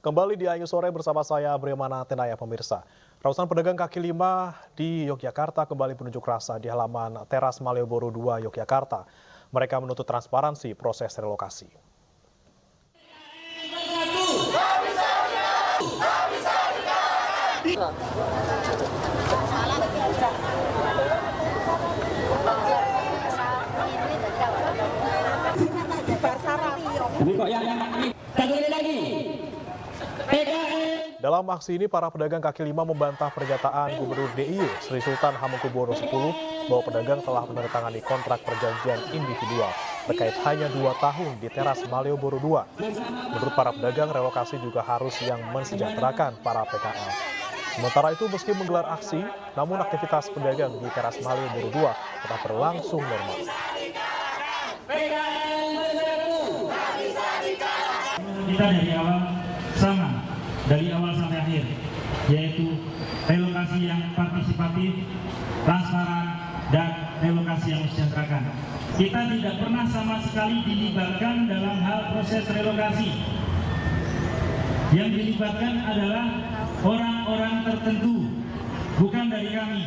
Kembali di Ayu Sore bersama saya Bremana Tenaya pemirsa. Ratusan pedagang kaki lima di Yogyakarta kembali berunjuk rasa di halaman teras Malioboro 2 Yogyakarta. Mereka menuntut transparansi proses relokasi. Dalam aksi ini, para pedagang kaki lima membantah pernyataan Gubernur DIY Sri Sultan Hamengkubuwono X bahwa pedagang telah menandatangani kontrak perjanjian individual terkait hanya 2 tahun di teras Malioboro 2. Menurut para pedagang, relokasi juga harus yang mensejahterakan para PKL. Sementara itu, meski menggelar aksi, namun aktivitas pedagang di teras Malioboro 2 tetap berlangsung normal. Kita dari awal sama, dari awal sampai akhir, yaitu relokasi yang partisipatif, transparan, dan relokasi yang mensejahterakan. Kita tidak pernah sama sekali dilibatkan dalam hal proses relokasi. Yang dilibatkan adalah orang-orang tertentu, bukan dari kami.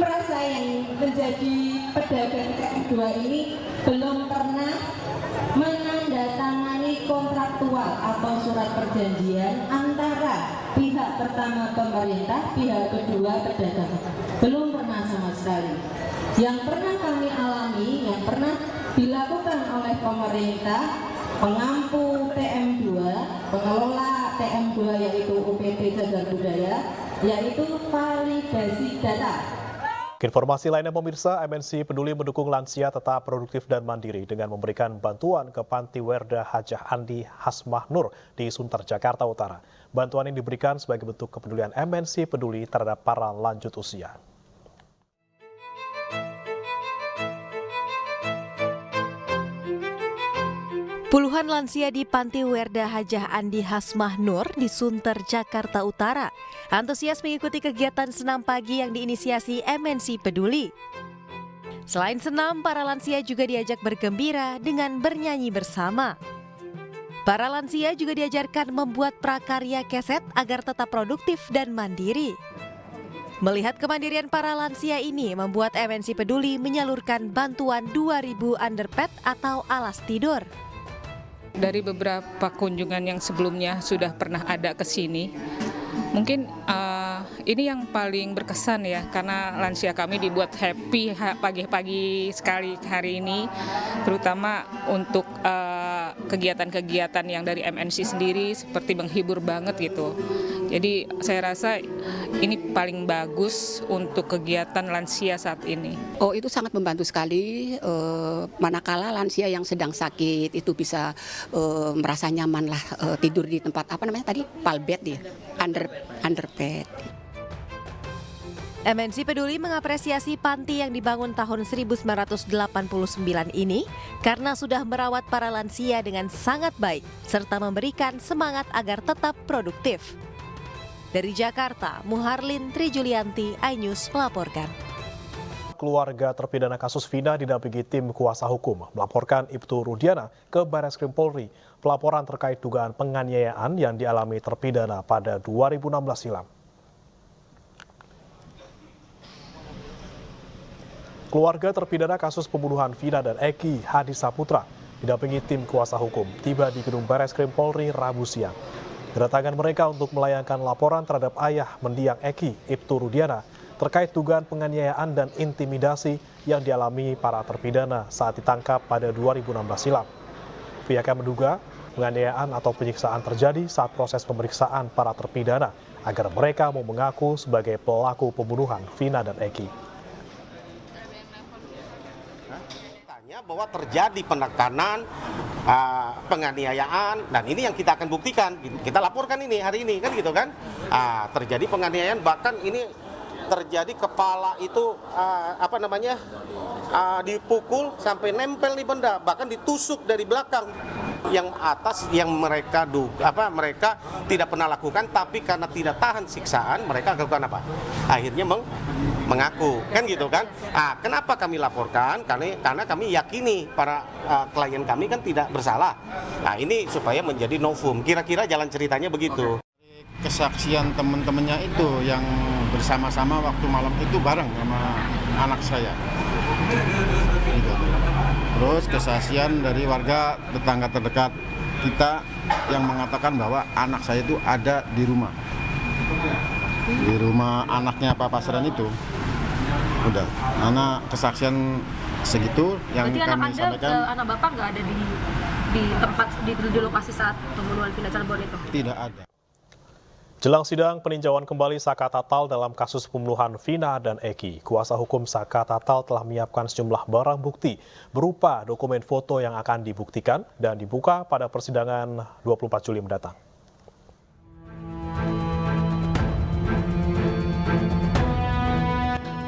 Merasa yang menjadi pedagang kaki dua ini belum pernah menandatangani kontraktual atau surat perjanjian antara pihak pertama pemerintah, pihak kedua pedagang. Belum pernah sama sekali. Yang pernah kami alami, yang pernah dilakukan oleh pemerintah, pengampu TM2, pengelola TM2 yaitu UPT Cagar Budaya, yaitu validasi data. Informasi lainnya pemirsa, MNC Peduli mendukung lansia tetap produktif dan mandiri dengan memberikan bantuan ke Panti Werda Hajah Andi Hasmah Nur di Sunter, Jakarta Utara. Bantuan ini diberikan sebagai bentuk kepedulian MNC Peduli terhadap para lanjut usia. Puluhan lansia di Panti Werda Hajah Andi Hasmah Nur di Sunter, Jakarta Utara antusias mengikuti kegiatan senam pagi yang diinisiasi MNC Peduli. Selain senam, para lansia juga diajak bergembira dengan bernyanyi bersama. Para lansia juga diajarkan membuat prakarya keset agar tetap produktif dan mandiri. Melihat kemandirian para lansia ini membuat MNC Peduli menyalurkan bantuan 2.000 underpad atau alas tidur. Dari beberapa kunjungan yang sebelumnya sudah pernah ada ke sini, mungkin ini yang paling berkesan ya, karena lansia kami dibuat happy pagi-pagi sekali hari ini, terutama untuk kegiatan-kegiatan yang dari MNC sendiri seperti menghibur banget gitu. Jadi saya rasa ini paling bagus untuk kegiatan lansia saat ini. Oh, itu sangat membantu sekali, manakala lansia yang sedang sakit itu bisa merasa nyaman lah tidur di tempat apa namanya tadi, palbed ya, underbed. MNC Peduli mengapresiasi panti yang dibangun tahun 1989 ini karena sudah merawat para lansia dengan sangat baik serta memberikan semangat agar tetap produktif. Dari Jakarta, Muharlin Trijulianti, iNews melaporkan. Keluarga terpidana kasus Vina didampingi tim kuasa hukum melaporkan Ibtu Rudiana ke Barreskrim Polri pelaporan terkait dugaan penganiayaan yang dialami terpidana pada 2016 silam. Keluarga terpidana kasus pembunuhan Vina dan Eki Hadi Saputra didampingi tim kuasa hukum tiba di gedung Barreskrim Polri Rabu siang. Kedatangan mereka untuk melayangkan laporan terhadap ayah mendiang Eki, Ibtu Rudiana, terkait dugaan penganiayaan dan intimidasi yang dialami para terpidana saat ditangkap pada 2016 silam. Pihaknya menduga penganiayaan atau penyiksaan terjadi saat proses pemeriksaan para terpidana agar mereka mau mengaku sebagai pelaku pembunuhan Vina dan Eki. Bahwa terjadi penekanan, penganiayaan, dan ini yang kita akan buktikan. Kita laporkan ini hari ini kan gitu kan. Terjadi penganiayaan, bahkan ini terjadi kepala itu dipukul sampai nempel di benda, bahkan ditusuk dari belakang. yang atas yang mereka mereka tidak pernah lakukan, tapi karena tidak tahan siksaan mereka lakukan apa? Akhirnya mengaku, kan gitu kan? Kenapa kami laporkan? Karena kami yakini para klien kami kan tidak bersalah. Nah, ini supaya menjadi novum. Kira-kira jalan ceritanya begitu. Kesaksian teman-temannya itu yang bersama-sama waktu malam itu bareng sama anak saya. Gitu. Terus kesaksian dari warga tetangga terdekat kita yang mengatakan bahwa anak saya itu ada di rumah. Di rumah anaknya Pak Pasran itu. Udah, anak kesaksian segitu yang berarti kami sampaikan. Anak Bapak nggak ada di tempat di lokasi saat pembunuhan Vina Cirebon itu? Tidak ada. Jelang sidang peninjauan kembali Saka Tatal dalam kasus pembunuhan Vina dan Eki, kuasa hukum Saka Tatal telah menyiapkan sejumlah barang bukti berupa dokumen foto yang akan dibuktikan dan dibuka pada persidangan 24 Juli mendatang.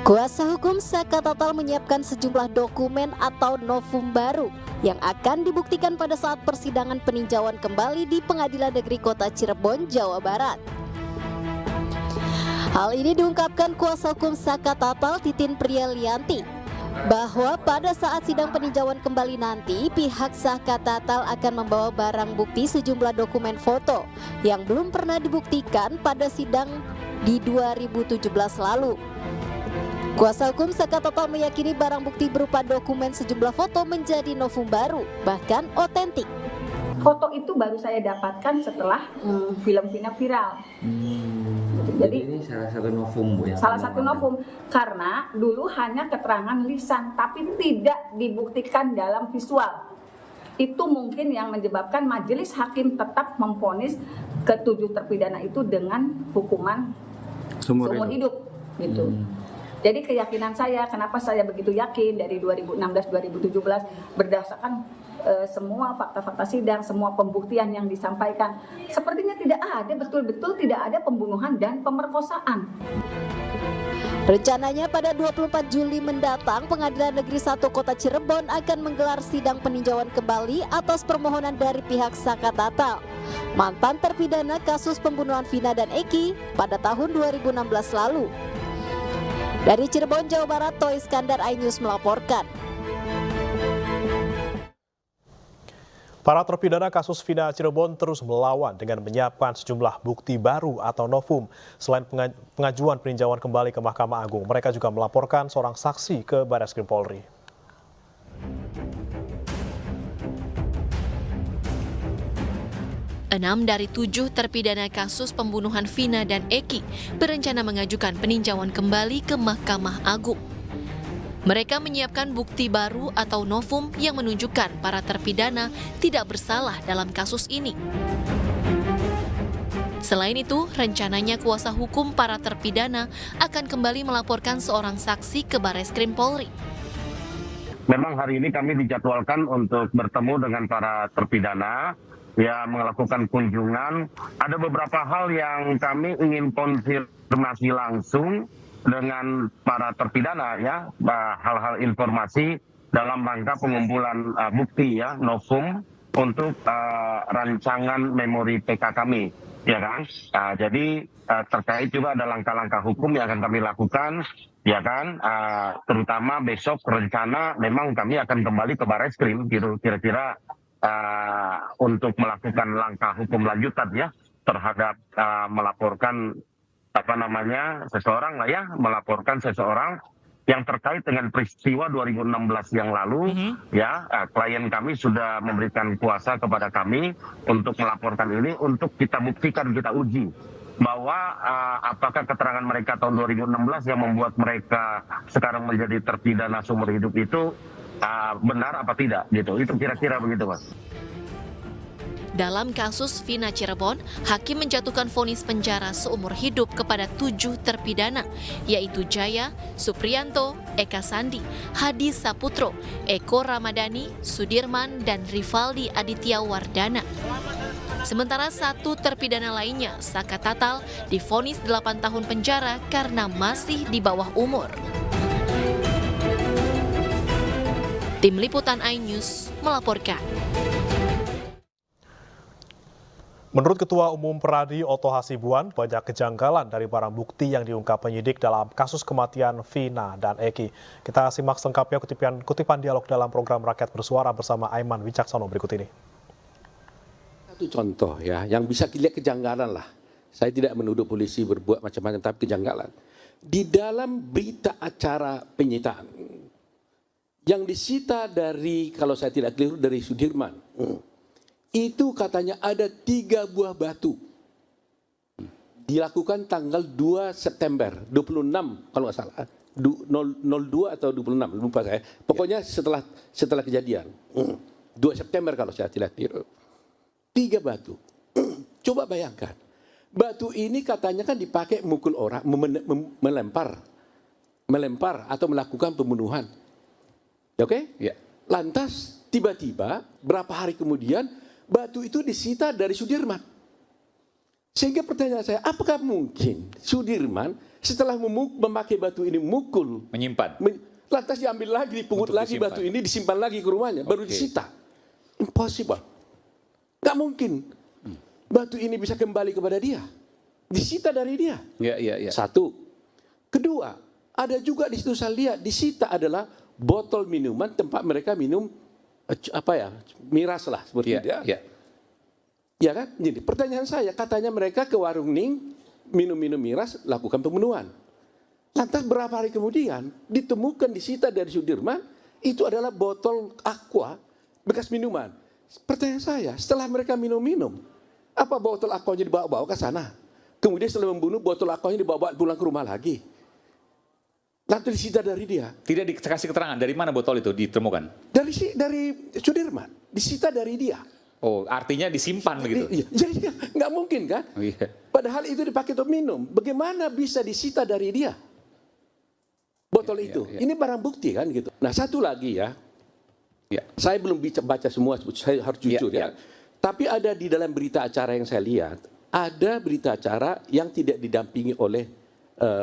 Kuasa hukum Saka Tatal menyiapkan sejumlah dokumen atau novum baru yang akan dibuktikan pada saat persidangan peninjauan kembali di Pengadilan Negeri Kota Cirebon, Jawa Barat. Hal ini diungkapkan kuasa hukum Saka Tatal Titin Priyalianti bahwa pada saat sidang peninjauan kembali nanti pihak Saka Tatal akan membawa barang bukti sejumlah dokumen foto yang belum pernah dibuktikan pada sidang di 2017 lalu. Kuasa hukum Saka Tatal meyakini barang bukti berupa dokumen sejumlah foto menjadi novum baru, bahkan otentik. Foto itu baru saya dapatkan setelah film Vina viral. Jadi ini salah satu novum, Bu, ya? Salah satu novum, karena dulu hanya keterangan lisan, tapi tidak dibuktikan dalam visual. Itu mungkin yang menyebabkan majelis hakim tetap memvonis ketujuh terpidana itu dengan hukuman seumur hidup. Gitu. Jadi keyakinan saya, kenapa saya begitu yakin dari 2016-2017 berdasarkan semua fakta-fakta sidang, semua pembuktian yang disampaikan, sepertinya tidak ada, betul-betul tidak ada pembunuhan dan pemerkosaan. Rencananya pada 24 Juli mendatang, Pengadilan Negeri 1 Kota Cirebon akan menggelar sidang peninjauan kembali atas permohonan dari pihak Saka Tatal, mantan terpidana kasus pembunuhan Vina dan Eki pada tahun 2016 lalu. Dari Cirebon, Jawa Barat, Toy Iskandar, iNews melaporkan. Para terpidana kasus Vina Cirebon terus melawan dengan menyiapkan sejumlah bukti baru atau novum. Selain pengajuan peninjauan kembali ke Mahkamah Agung, mereka juga melaporkan seorang saksi ke Barreskrim Polri. Enam dari 7 terpidana kasus pembunuhan Vina dan Eki berencana mengajukan peninjauan kembali ke Mahkamah Agung. Mereka menyiapkan bukti baru atau novum yang menunjukkan para terpidana tidak bersalah dalam kasus ini. Selain itu, rencananya kuasa hukum para terpidana akan kembali melaporkan seorang saksi ke Barreskrim Polri. Memang hari ini kami dijadwalkan untuk bertemu dengan para terpidana, ya melakukan kunjungan. Ada beberapa hal yang kami ingin konfirmasi langsung dengan para terpidana, ya, hal-hal informasi dalam rangka pengumpulan bukti, ya, novum untuk rancangan memori PK kami, ya kan. Jadi terkait juga ada langkah-langkah hukum yang akan kami lakukan, ya kan. Terutama besok rencana memang kami akan kembali ke Barreskrim, gitu, kira-kira untuk melakukan langkah hukum lanjutan, ya, terhadap melaporkan seseorang lah, ya, melaporkan seseorang yang terkait dengan peristiwa 2016 yang lalu, ya. Klien kami sudah memberikan kuasa kepada kami untuk melaporkan ini, untuk kita buktikan, kita uji bahwa apakah keterangan mereka tahun 2016 yang membuat mereka sekarang menjadi terpidana seumur hidup itu benar apa tidak, gitu. Itu kira-kira begitu, Mas. Dalam kasus Vina Cirebon, hakim menjatuhkan vonis penjara seumur hidup kepada 7 terpidana, yaitu Jaya, Supriyanto, Eka Sandi, Hadi Saputro, Eko Ramadhani, Sudirman, dan Rivaldi Aditya Wardana. Sementara 1 terpidana lainnya, Saka Tatal, divonis 8 tahun penjara karena masih di bawah umur. Tim Liputan iNews melaporkan. Menurut Ketua Umum Peradi Oto Hasibuan, banyak kejanggalan dari barang bukti yang diungkap penyidik dalam kasus kematian Vina dan Eki. Kita simak selengkapnya kutipan dialog dalam program Rakyat Bersuara bersama Aiman Wicaksono berikut ini. Satu contoh ya, yang bisa dilihat kejanggalan lah. Saya tidak menuduh polisi berbuat macam-macam, tapi kejanggalan. Di dalam berita acara penyitaan, yang disita dari, kalau saya tidak keliru, dari Sudirman, itu katanya ada 3 buah batu. Dilakukan tanggal 2 September, 26 kalau nggak salah. 02 atau 26, lupa saya. Pokoknya setelah kejadian. 2 September kalau saya tidak keliru. 3 batu. Coba bayangkan. Batu ini katanya kan dipakai mukul orang, melempar atau melakukan pembunuhan. Oke? Ya. Lantas tiba-tiba berapa hari kemudian batu itu disita dari Sudirman. Sehingga pertanyaan saya, apakah mungkin Sudirman setelah memakai batu ini mukul, menyimpan, lantas diambil lagi, dipungut lagi batu ini, disimpan lagi ke rumahnya, baru disita? Impossible. Nggak mungkin batu ini bisa kembali kepada dia. Disita dari dia. Ya. Satu. Kedua, ada juga di situ saya lihat, disita adalah botol minuman tempat mereka minum miras lah seperti itu ya. Ya kan? Jadi pertanyaan saya, katanya mereka ke warung Ning minum-minum miras, lakukan pembunuhan. Lantas berapa hari kemudian ditemukan disita dari Sudirman itu adalah botol aqua bekas minuman. Pertanyaan saya, setelah mereka minum-minum, apa botol aquanya dibawa-bawa ke sana? Kemudian setelah membunuh, botol aquanya dibawa pulang ke rumah lagi. Lantas disita dari dia. Tidak dikasih keterangan dari mana botol itu ditemukan? Dari Sudirman, disita dari dia. Oh, artinya disimpan begitu? Iya, jadi nggak mungkin kan? Oh, iya. Padahal itu dipakai untuk minum. Bagaimana bisa disita dari dia? Botol itu. Ini barang bukti kan gitu. Nah satu lagi ya. Saya belum baca semua, saya harus jujur ya. Tapi ada di dalam berita acara yang saya lihat, ada berita acara yang tidak didampingi oleh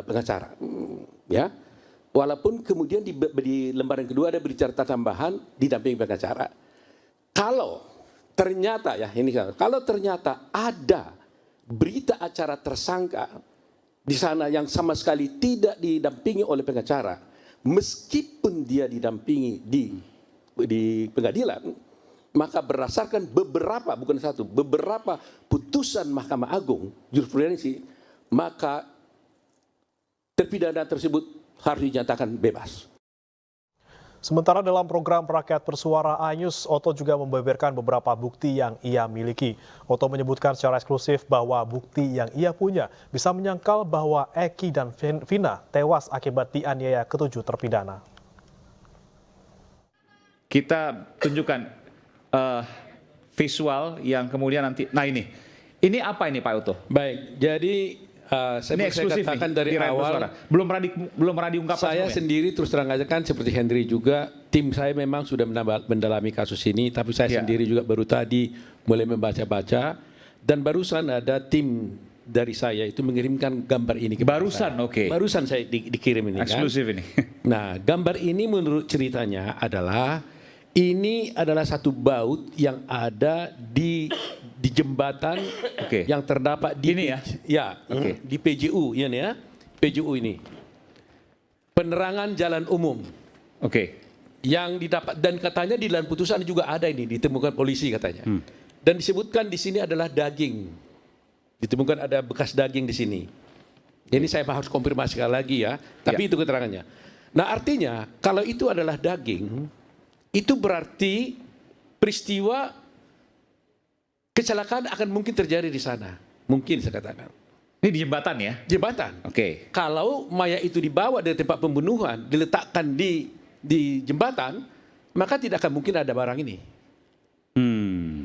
pengacara. Ya. Walaupun kemudian di lembaran kedua ada berita tambahan didampingi pengacara. Kalau ternyata kalau ternyata ada berita acara tersangka di sana yang sama sekali tidak didampingi oleh pengacara, meskipun dia didampingi di pengadilan, maka berdasarkan beberapa putusan Mahkamah Agung jurisprudensi, maka terpidana tersebut harus dinyatakan bebas. Sementara dalam program Rakyat Bersuara Anyus, Oto juga membeberkan beberapa bukti yang ia miliki. Oto menyebutkan secara eksklusif bahwa bukti yang ia punya bisa menyangkal bahwa Eki dan Vina tewas akibat dianiaya ketujuh terpidana. Kita tunjukkan visual yang kemudian nanti. Nah ini apa ini Pak Oto? Baik, jadi saya katakan dari awal belum pernah diungkapkan. Saya sendiri terus terang aja kan seperti Henry juga, tim saya memang sudah mendalami kasus ini, tapi saya sendiri juga baru tadi mulai membaca-baca, dan barusan ada tim dari saya itu mengirimkan gambar ini ke barusan saya. Barusan saya dikirim ini eksklusif kan? Ini. Nah, gambar ini menurut ceritanya adalah ini adalah satu baut yang ada di jembatan yang terdapat di ini di PJU ya, PJU ini. Penerangan jalan umum. Yang didapat, dan katanya di dalam putusan juga ada ini ditemukan polisi katanya. Dan disebutkan di sini adalah daging. Ditemukan ada bekas daging di sini. Ini saya harus konfirmasi sekali lagi ya, tapi itu keterangannya. Nah, artinya kalau itu adalah daging, itu berarti peristiwa kecelakaan akan mungkin terjadi di sana. Mungkin saya katakan. Ini di jembatan ya? Jembatan. Kalau mayat itu dibawa dari tempat pembunuhan, diletakkan di jembatan, maka tidak akan mungkin ada barang ini.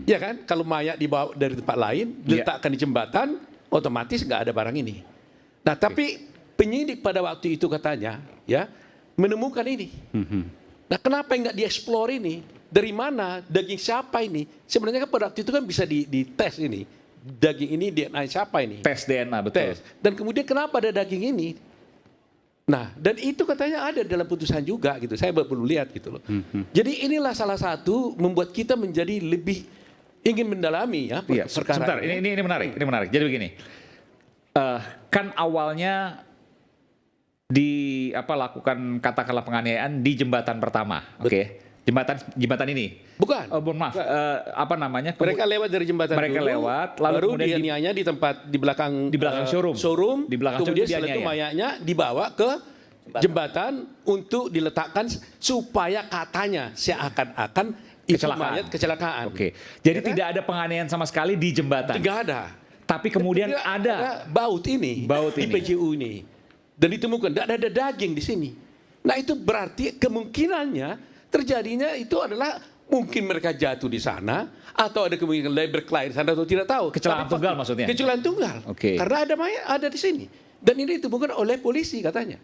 Ya kan? Kalau mayat dibawa dari tempat lain, diletakkan di jembatan, otomatis nggak ada barang ini. Nah, tapi penyidik pada waktu itu katanya, menemukan ini. Nah, kenapa nggak dieksplor ini? Dari mana? Daging siapa ini? Sebenarnya kan pada waktu itu kan bisa dites ini. Daging ini DNA siapa ini? Tes DNA, betul. Dan kemudian kenapa ada daging ini? Nah, dan itu katanya ada dalam putusan juga gitu. Saya perlu lihat gitu loh. Jadi inilah salah satu membuat kita menjadi lebih ingin mendalami ya Iya, perkara sebentar. Ini menarik. Jadi begini, kan awalnya lakukan katakanlah penganiayaan di jembatan pertama, oke? Jembatan ini. Bukan. Mohon maaf. Mereka lewat dari jembatan mereka dulu, lewat, lalu baru kemudian dianiaya di tempat di belakang showroom. Di belakang kemudian showroom setelah itu dianiaya. mayatnya dibawa ke jembatan untuk diletakkan supaya katanya seakan-akan itu mayat kecelakaan. Oke. Jadi tidak ada penganiayaan sama sekali di jembatan. Tidak ada. Tapi kemudian Tidak ada baut ini di PJU ini. Dan ditemukan tidak ada daging di sini. Nah itu berarti kemungkinannya terjadinya itu adalah mungkin mereka jatuh di sana atau ada kemungkinan berkelahi di sana atau tidak tahu. Kecelakaan tunggal maksudnya? Kecelakaan tunggal. Oke. Karena ada mayat ada di sini. Dan ini ditemukan oleh polisi katanya.